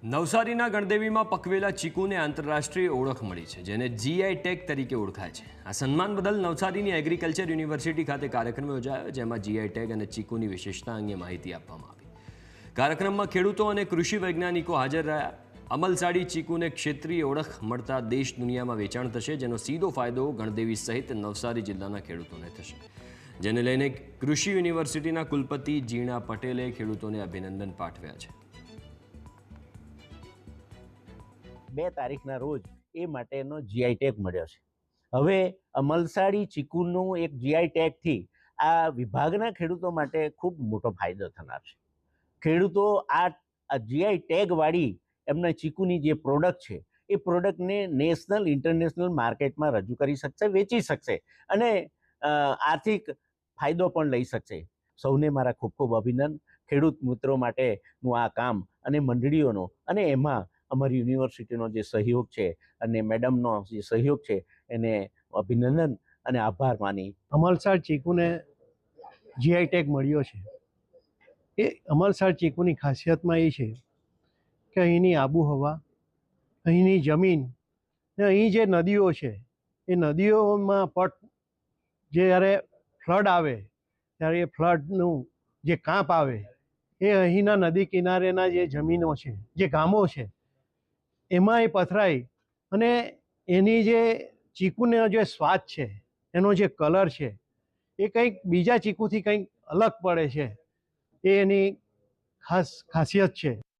નવસારીના ગણદેવીમાં પકવેલા ચીકુને આંતરરાષ્ટ્રીય ઓળખ મળી છે, જેને જીઆઈ ટેગ તરીકે ઓળખાય છે. આ સન્માન બદલ નવસારીની એગ્રીકલ્ચર યુનિવર્સિટી ખાતે કાર્યક્રમ યોજાયો, જેમાં જીઆઈ ટેગ અને ચીકુની વિશેષતા અંગે માહિતી આપવામાં આવી. કાર્યક્રમમાં ખેડૂતો અને કૃષિ વૈજ્ઞાનિકો હાજર રહ્યા. અમલસાડી ચીકુને ક્ષેત્રીય ઓળખ મળતા દેશ દુનિયામાં વેચાણ થશે, જેનો સીધો ફાયદો ગણદેવી સહિત નવસારી જિલ્લાના ખેડૂતોને થશે, જેને લઈને કૃષિ યુનિવર્સિટીના કુલપતિ જીણા પટેલે ખેડૂતોને અભિનંદન પાઠવ્યા છે. 2 તારીખના રોજ એ માટેનો જીઆઈ ટેગ મળ્યો છે. હવે અમલસાડી ચીકુનું એક જીઆઈ ટેગથી આ વિભાગના ખેડૂતો માટે ખૂબ મોટો ફાયદો થનાર છે. ખેડૂતો આ જીઆઈ ટેગવાળી એમના ચીકુની જે પ્રોડક્ટ છે એ પ્રોડક્ટને નેશનલ ઇન્ટરનેશનલ માર્કેટમાં રજૂ કરી શકશે, વેચી શકશે અને આર્થિક ફાયદો પણ લઈ શકશે. સૌને મારા ખૂબ ખૂબ અભિનંદન. ખેડૂત મિત્રો માટેનું આ કામ અને મંડળીઓનો અને એમાં અમારી યુનિવર્સિટીનો જે સહયોગ છે અને મેડમનો જે સહયોગ છે એને અભિનંદન અને આભાર માની. અમલસાડ ચીકુને જીઆઈ ટેગ મળ્યો છે. એ અમલસાડ ચીકુની ખાસિયતમાં એ છે કે અહીંની આબોહવા, અહીંની જમીન ને અહીં જે નદીઓ છે એ નદીઓમાં જ્યારે ફ્લડ આવે ત્યારે એ ફ્લડનું જે કાંપ આવે એ અહીંના નદી કિનારેના જે જમીનો છે, જે ગામો છે એમાં એ પથરાય અને એની જે ચીકુનો જે સ્વાદ છે, એનો જે કલર છે એ કંઈક બીજા ચીકુથી કંઈક અલગ પડે છે. એ એની ખાસિયત છે.